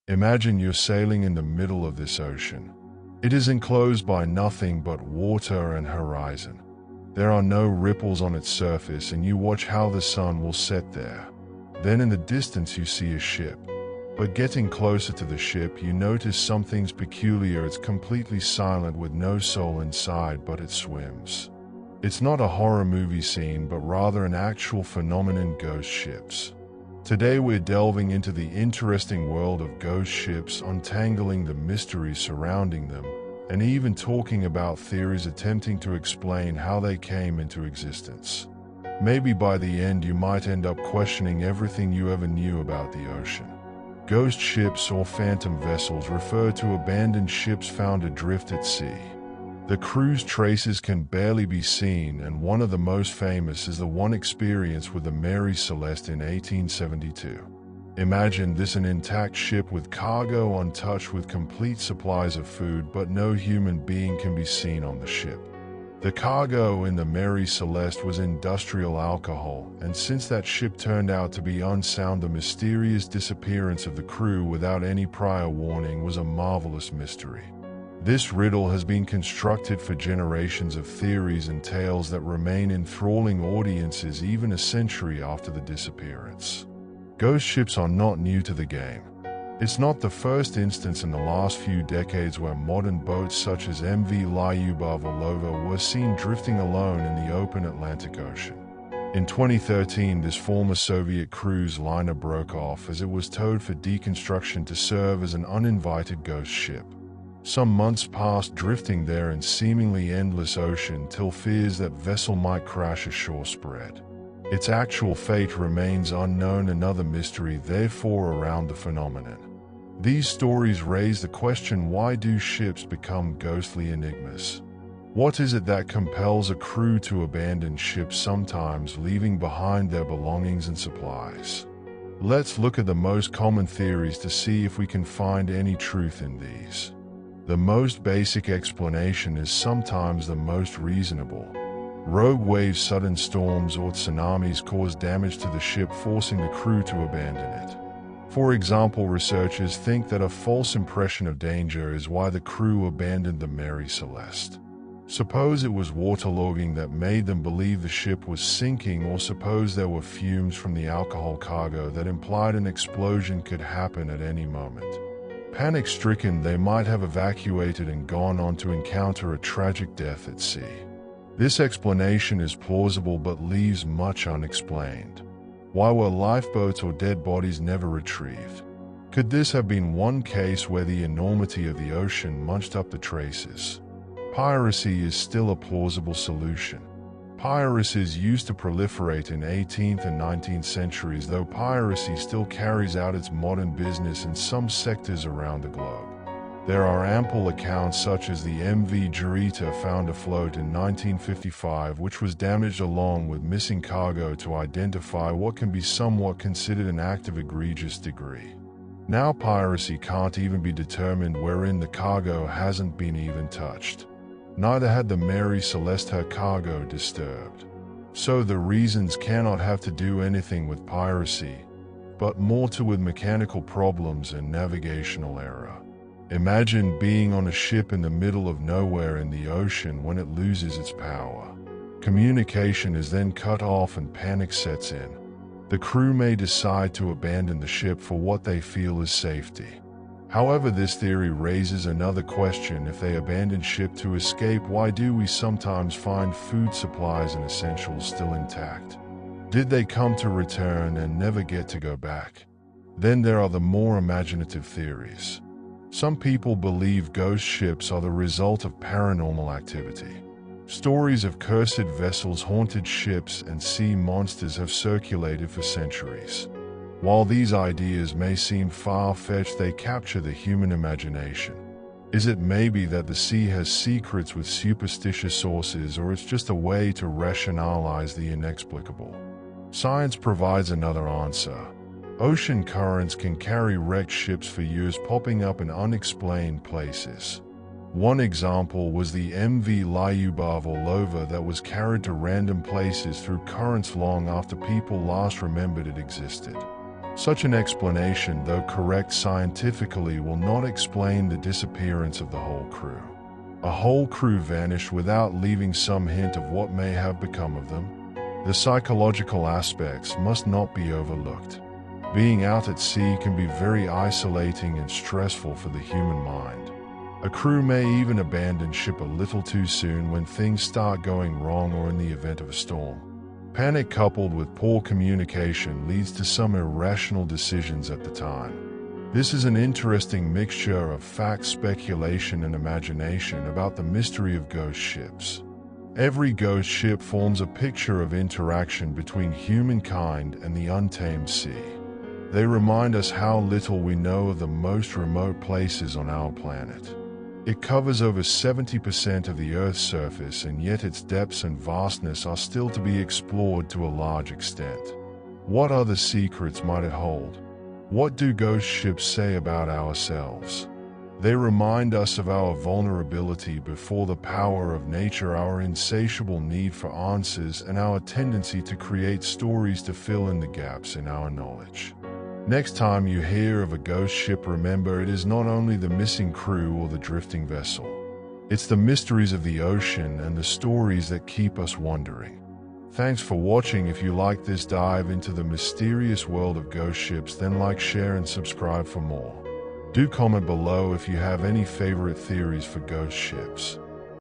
Imagine you're sailing in the middle of this ocean. It is enclosed by nothing but water and horizon. There are no ripples on its surface, and you watch how the sun will set there. Then in the distance you see a ship. But getting closer to the ship, you notice something's peculiar. It's completely silent with no soul inside, but it swims. It's not a horror movie scene, but rather an actual phenomenon: ghost ships. Today we're delving into the interesting world of ghost ships, untangling the mysteries surrounding them, and even talking about theories attempting to explain how they came into existence. Maybe by the end you might end up questioning everything you ever knew about the ocean. Ghost ships, or phantom vessels, refer to abandoned ships found adrift at sea. The crew's traces can barely be seen, and one of the most famous is the one experienced with the Mary Celeste in 1872. Imagine this: an intact ship with cargo untouched, with complete supplies of food, but no human being can be seen on the ship. The cargo in the Mary Celeste was industrial alcohol, and since that ship turned out to be unsound, the mysterious disappearance of the crew without any prior warning was a marvelous mystery. This riddle has been constructed for generations of theories and tales that remain enthralling audiences even a century after the disappearance. Ghost ships are not new to the game. It's not the first instance in the last few decades where modern boats such as MV Lyubov Orlova were seen drifting alone in the open Atlantic Ocean. In 2013, this former Soviet cruise liner broke off as it was towed for deconstruction to serve as an uninvited ghost ship. Some months passed drifting there in seemingly endless ocean till fears that vessel might crash ashore spread. Its actual fate remains unknown, another mystery therefore around the phenomenon. These stories raise the question: why do ships become ghostly enigmas? What is it that compels a crew to abandon ships, sometimes leaving behind their belongings and supplies? Let's look at the most common theories to see if we can find any truth in these. The most basic explanation is sometimes the most reasonable. Rogue waves, sudden storms, or tsunamis cause damage to the ship, forcing the crew to abandon it. For example, researchers think that a false impression of danger is why the crew abandoned the Mary Celeste. Suppose it was waterlogging that made them believe the ship was sinking, or suppose there were fumes from the alcohol cargo that implied an explosion could happen at any moment. Panic-stricken, they might have evacuated and gone on to encounter a tragic death at sea. This explanation is plausible but leaves much unexplained. Why were lifeboats or dead bodies never retrieved? Could this have been one case where the enormity of the ocean munched up the traces? Piracy is still a plausible solution. Piracies used to proliferate in 18th and 19th centuries, though piracy still carries out its modern business in some sectors around the globe. There are ample accounts, such as the MV Jurita found afloat in 1955, which was damaged along with missing cargo, to identify what can be somewhat considered an act of egregious degree. Now piracy can't even be determined, wherein the cargo hasn't been even touched. Neither had the Mary Celeste her cargo disturbed. So the reasons cannot have to do anything with piracy, but more to with mechanical problems and navigational error. Imagine being on a ship in the middle of nowhere in the ocean when it loses its power. Communication is then cut off and panic sets in. The crew may decide to abandon the ship for what they feel is safety. However, this theory raises another question: if they abandon ship to escape, why do we sometimes find food supplies and essentials still intact? Did they come to return and never get to go back? Then there are the more imaginative theories. Some people believe ghost ships are the result of paranormal activity. Stories of cursed vessels, haunted ships, and sea monsters have circulated for centuries. While these ideas may seem far-fetched, they capture the human imagination. Is it maybe that the sea has secrets with superstitious sources, or it's just a way to rationalize the inexplicable? Science provides another answer. Ocean currents can carry wrecked ships for years, popping up in unexplained places. One example was the MV Lyubov Orlova that was carried to random places through currents long after people last remembered it existed. Such an explanation, though correct scientifically, will not explain the disappearance of the whole crew. A whole crew vanished without leaving some hint of what may have become of them. The psychological aspects must not be overlooked. Being out at sea can be very isolating and stressful for the human mind. A crew may even abandon ship a little too soon when things start going wrong or in the event of a storm. Panic coupled with poor communication leads to some irrational decisions at the time. This is an interesting mixture of fact, speculation, and imagination about the mystery of ghost ships. Every ghost ship forms a picture of interaction between humankind and the untamed sea. They remind us how little we know of the most remote places on our planet. It covers over 70% of the Earth's surface, and yet its depths and vastness are still to be explored to a large extent. What other secrets might it hold? What do ghost ships say about ourselves? They remind us of our vulnerability before the power of nature, our insatiable need for answers, and our tendency to create stories to fill in the gaps in our knowledge. Next time you hear of a ghost ship, remember it is not only the missing crew or the drifting vessel. It's the mysteries of the ocean and the stories that keep us wondering. Thanks for watching. If you like this dive into the mysterious world of ghost ships, then like, share, and subscribe for more. Do comment below if you have any favorite theories for ghost ships.